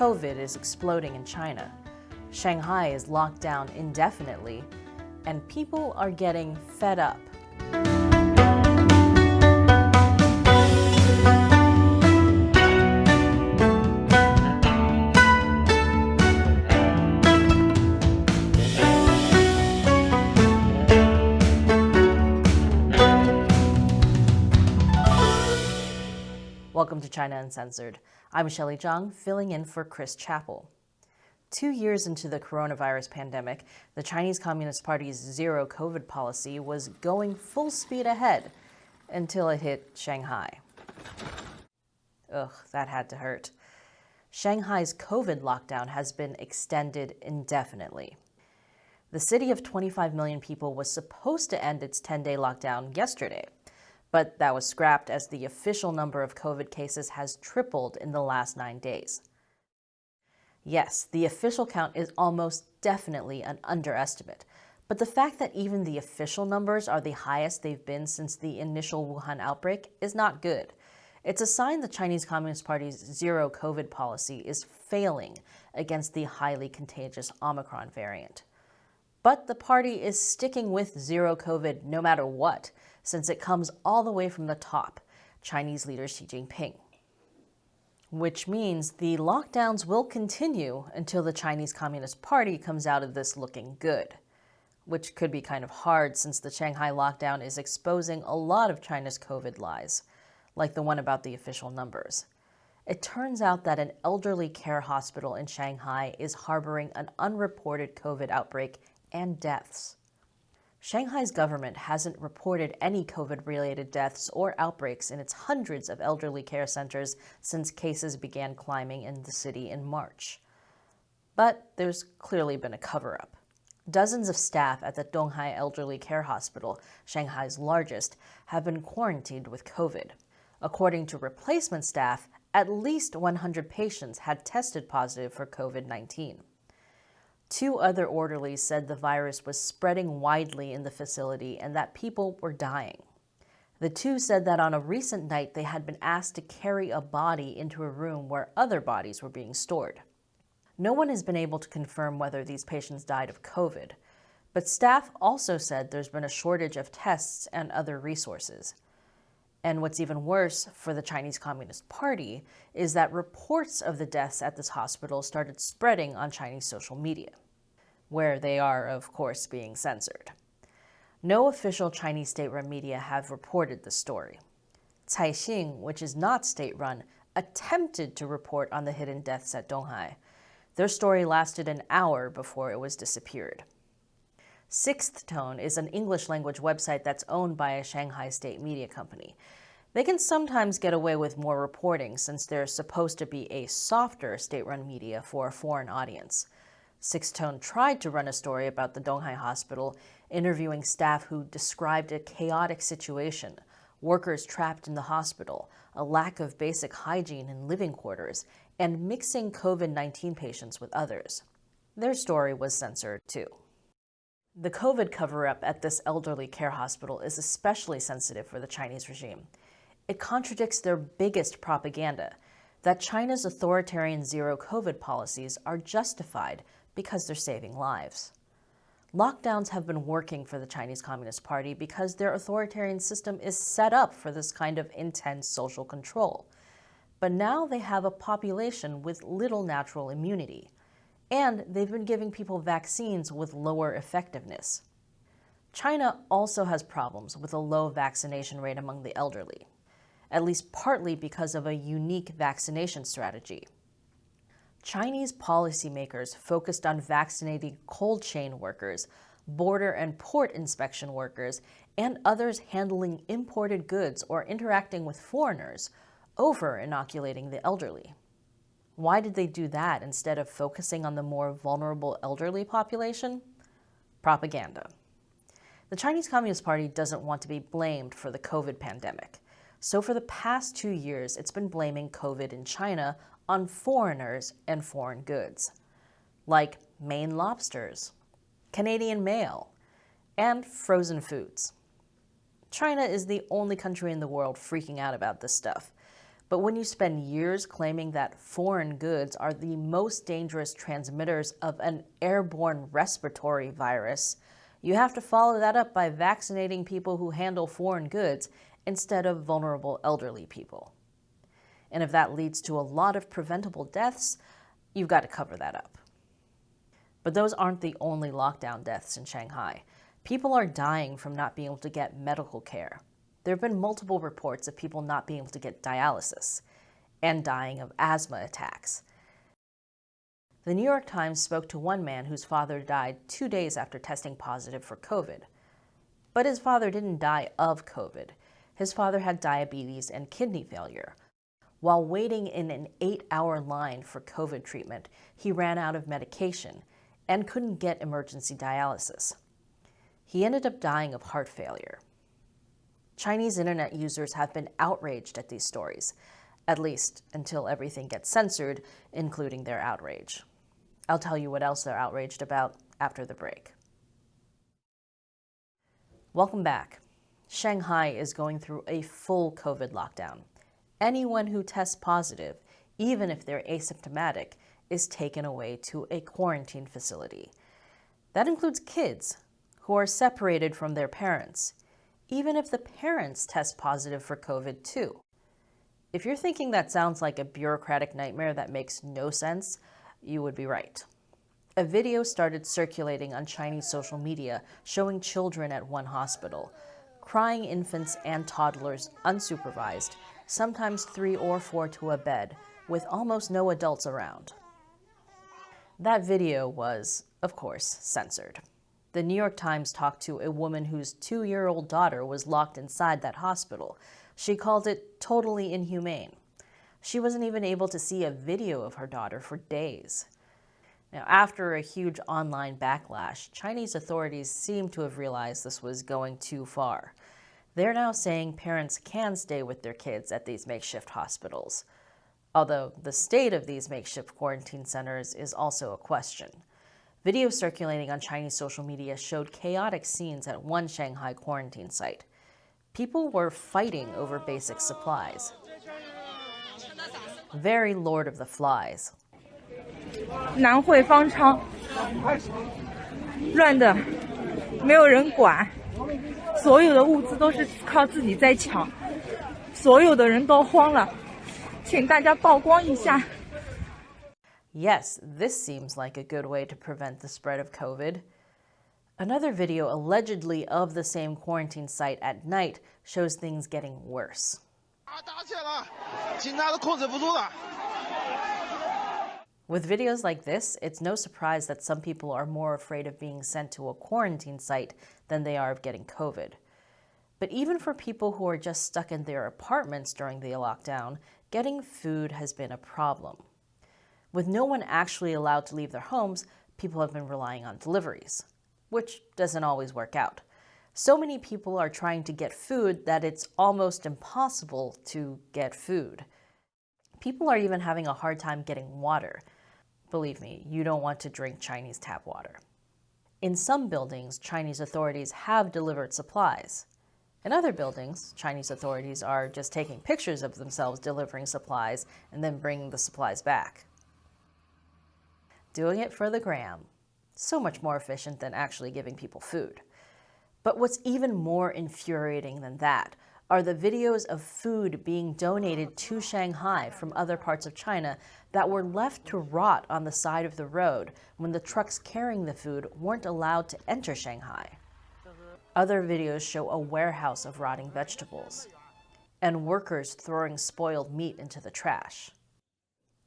COVID is exploding in China. Shanghai is locked down indefinitely, and people are getting fed up. Welcome to China Uncensored. I'm Shelley Zhang, filling in for Chris Chappell. 2 years into the coronavirus pandemic, the Chinese Communist Party's zero COVID policy was going full speed ahead until it hit Shanghai. Ugh, that had to hurt. Shanghai's COVID lockdown has been extended indefinitely. The city of 25 million people was supposed to end its 10-day lockdown yesterday, but that was scrapped as the official number of COVID cases has tripled in the last 9 days. Yes, the official count is almost definitely an underestimate, but the fact that even the official numbers are the highest they've been since the initial Wuhan outbreak is not good. It's a sign the Chinese Communist Party's zero COVID policy is failing against the highly contagious Omicron variant. But the party is sticking with zero COVID no matter what, since it comes all the way from the top, Chinese leader Xi Jinping. Which means the lockdowns will continue until the Chinese Communist Party comes out of this looking good, which could be kind of hard since the Shanghai lockdown is exposing a lot of China's COVID lies, like the one about the official numbers. It turns out that an elderly care hospital in Shanghai is harboring an unreported COVID outbreak and deaths. Shanghai's government hasn't reported any COVID-related deaths or outbreaks in its hundreds of elderly care centers since cases began climbing in the city in March. But there's clearly been a cover-up. Dozens of staff at the Donghai Elderly Care Hospital, Shanghai's largest, have been quarantined with COVID. According to replacement staff, at least 100 patients had tested positive for COVID-19. 2 other orderlies said the virus was spreading widely in the facility and that people were dying. The 2 said that on a recent night they had been asked to carry a body into a room where other bodies were being stored. No one has been able to confirm whether these patients died of COVID, but staff also said there's been a shortage of tests and other resources. And what's even worse for the Chinese Communist Party is that reports of the deaths at this hospital started spreading on Chinese social media, where they are, of course, being censored. No official Chinese state-run media have reported the story. Caixin, which is not state-run, attempted to report on the hidden deaths at Donghai. Their story lasted an hour before it was disappeared. Sixth Tone is an English-language website that's owned by a Shanghai state media company. They can sometimes get away with more reporting since they're supposed to be a softer state-run media for a foreign audience. Sixth Tone tried to run a story about the Donghai hospital, interviewing staff who described a chaotic situation, workers trapped in the hospital, a lack of basic hygiene in living quarters, and mixing COVID-19 patients with others. Their story was censored too. The COVID cover-up at this elderly care hospital is especially sensitive for the Chinese regime. It contradicts their biggest propaganda, that China's authoritarian zero COVID policies are justified because they're saving lives. Lockdowns have been working for the Chinese Communist Party because their authoritarian system is set up for this kind of intense social control. But now they have a population with little natural immunity, and they've been giving people vaccines with lower effectiveness. China also has problems with a low vaccination rate among the elderly, at least partly because of a unique vaccination strategy. Chinese policymakers focused on vaccinating cold chain workers, border and port inspection workers, and others handling imported goods or interacting with foreigners over inoculating the elderly. Why did they do that instead of focusing on the more vulnerable elderly population? Propaganda. The Chinese Communist Party doesn't want to be blamed for the COVID pandemic. So for the past 2 years, it's been blaming COVID in China on foreigners and foreign goods, like Maine lobsters, Canadian mail, and frozen foods. China is the only country in the world freaking out about this stuff, But when you spend years claiming that foreign goods are the most dangerous transmitters of an airborne respiratory virus, you have to follow that up by vaccinating people who handle foreign goods instead of vulnerable elderly people. And if that leads to a lot of preventable deaths, you've got to cover that up. But those aren't the only lockdown deaths in Shanghai. People are dying from not being able to get medical care. There have been multiple reports of people not being able to get dialysis and dying of asthma attacks. The New York Times spoke to one man whose father died 2 days after testing positive for COVID. But his father didn't die of COVID. His father had diabetes and kidney failure. While waiting in an 8-hour line for COVID treatment, he ran out of medication and couldn't get emergency dialysis. He ended up dying of heart failure. Chinese internet users have been outraged at these stories, at least until everything gets censored, including their outrage. I'll tell you what else they're outraged about after the break. Welcome back. Shanghai is going through a full COVID lockdown. Anyone who tests positive, even if they're asymptomatic, is taken away to a quarantine facility. That includes kids who are separated from their parents, even if the parents test positive for COVID too. If you're thinking that sounds like a bureaucratic nightmare that makes no sense, you would be right. A video started circulating on Chinese social media showing children at one hospital, crying infants and toddlers unsupervised, sometimes 3 or 4 to a bed, with almost no adults around. That video was, of course, censored. The New York Times talked to a woman whose 2-year-old daughter was locked inside that hospital. She called it totally inhumane. She wasn't even able to see a video of her daughter for days. Now, after a huge online backlash, Chinese authorities seem to have realized this was going too far. They're now saying parents can stay with their kids at these makeshift hospitals. Although the state of these makeshift quarantine centers is also a question. Videos circulating on Chinese social media showed chaotic scenes at one Shanghai quarantine site. People were fighting over basic supplies. Very Lord of the Flies. 南汇方舱乱的没有人管，所有的物资都是靠自己在抢，所有的人都慌了，请大家曝光一下。 Yes, this seems like a good way to prevent the spread of COVID. Another video allegedly of the same quarantine site at night shows things getting worse. With videos like this, it's no surprise that some people are more afraid of being sent to a quarantine site than they are of getting COVID. But even for people who are just stuck in their apartments during the lockdown, getting food has been a problem. With no one actually allowed to leave their homes, people have been relying on deliveries, which doesn't always work out. So many people are trying to get food that it's almost impossible to get food. People are even having a hard time getting water. Believe me, you don't want to drink Chinese tap water. In some buildings, Chinese authorities have delivered supplies. In other buildings, Chinese authorities are just taking pictures of themselves delivering supplies and then bringing the supplies back. Doing it for the gram. So much more efficient than actually giving people food. But what's even more infuriating than that are the videos of food being donated to Shanghai from other parts of China that were left to rot on the side of the road when the trucks carrying the food weren't allowed to enter Shanghai. Other videos show a warehouse of rotting vegetables and workers throwing spoiled meat into the trash.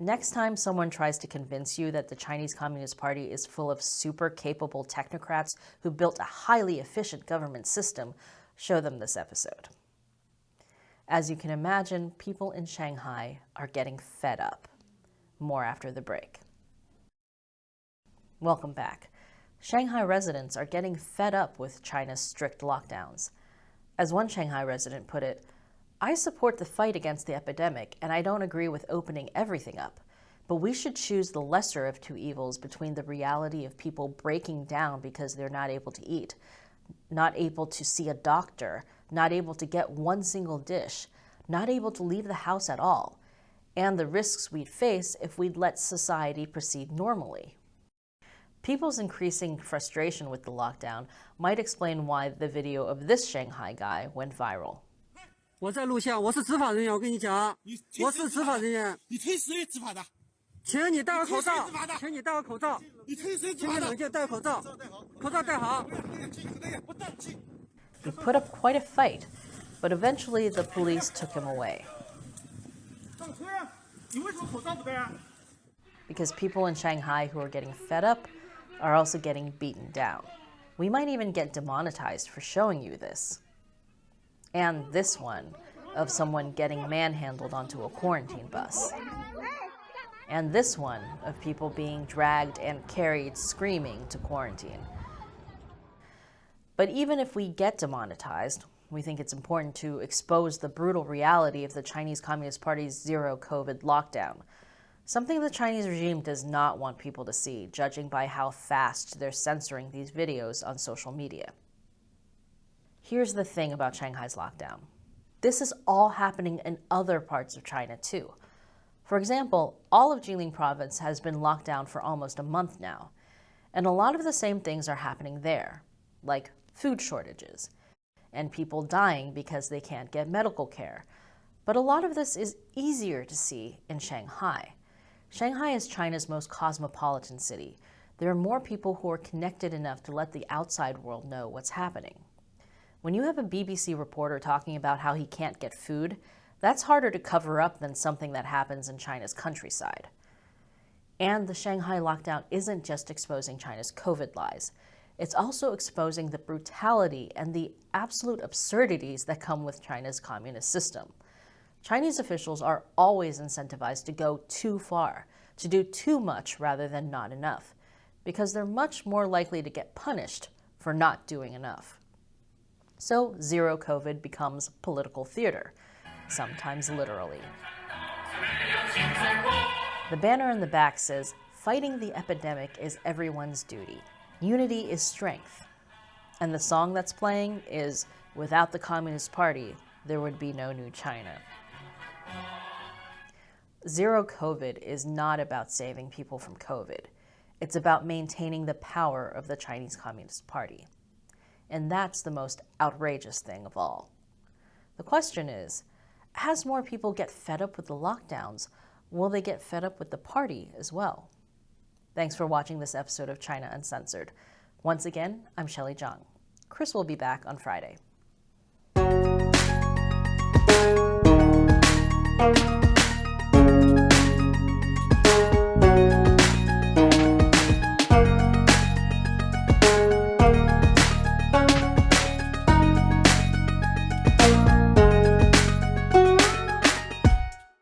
Next time someone tries to convince you that the Chinese Communist Party is full of super capable technocrats who built a highly efficient government system, show them this episode. As you can imagine, people in Shanghai are getting fed up. More after the break. Welcome back. Shanghai residents are getting fed up with China's strict lockdowns. As one Shanghai resident put it, I support the fight against the epidemic, and I don't agree with opening everything up. But we should choose the lesser of two evils between the reality of people breaking down because they're not able to eat, not able to see a doctor, not able to get one single dish, not able to leave the house at all, and the risks we'd face if we'd let society proceed normally. People's increasing frustration with the lockdown might explain why the video of this Shanghai guy went viral. 我在录像，我是执法人员，我跟你讲，我是执法人员。你推谁执法的？请你戴个口罩，请你戴个口罩。你推谁执请法的？你冷静，戴口罩，口罩戴好。 He put up quite a fight, but eventually the police took him away. 上车呀！你为什么口罩不戴啊？ Because people in Shanghai who are getting fed up are also getting beaten down. We might even get demonetized for showing you this. And this one of someone getting manhandled onto a quarantine bus. And this one of people being dragged and carried screaming to quarantine. But even if we get demonetized, we think it's important to expose the brutal reality of the Chinese Communist Party's zero COVID lockdown, something the Chinese regime does not want people to see, judging by how fast they're censoring these videos on social media. Here's the thing about Shanghai's lockdown. This is all happening in other parts of China too. For example, all of Jilin province has been locked down for almost a month now, and a lot of the same things are happening there, like food shortages, and people dying because they can't get medical care. But a lot of this is easier to see in Shanghai. Shanghai is China's most cosmopolitan city. There are more people who are connected enough to let the outside world know what's happening. When you have a BBC reporter talking about how he can't get food, that's harder to cover up than something that happens in China's countryside. And the Shanghai lockdown isn't just exposing China's COVID lies. It's also exposing the brutality and the absolute absurdities that come with China's communist system. Chinese officials are always incentivized to go too far, to do too much rather than not enough, because they're much more likely to get punished for not doing enough. So zero COVID becomes political theater, sometimes literally. The banner in the back says, "Fighting the epidemic is everyone's duty. Unity is strength." And the song that's playing is, "Without the Communist Party, there would be no new China." Zero COVID is not about saving people from COVID. It's about maintaining the power of the Chinese Communist Party. And that's the most outrageous thing of all. The question is, as more people get fed up with the lockdowns, will they get fed up with the party as well? Thanks for watching this episode of China Uncensored. Once again, I'm Shelley Zhang. Chris will be back on Friday.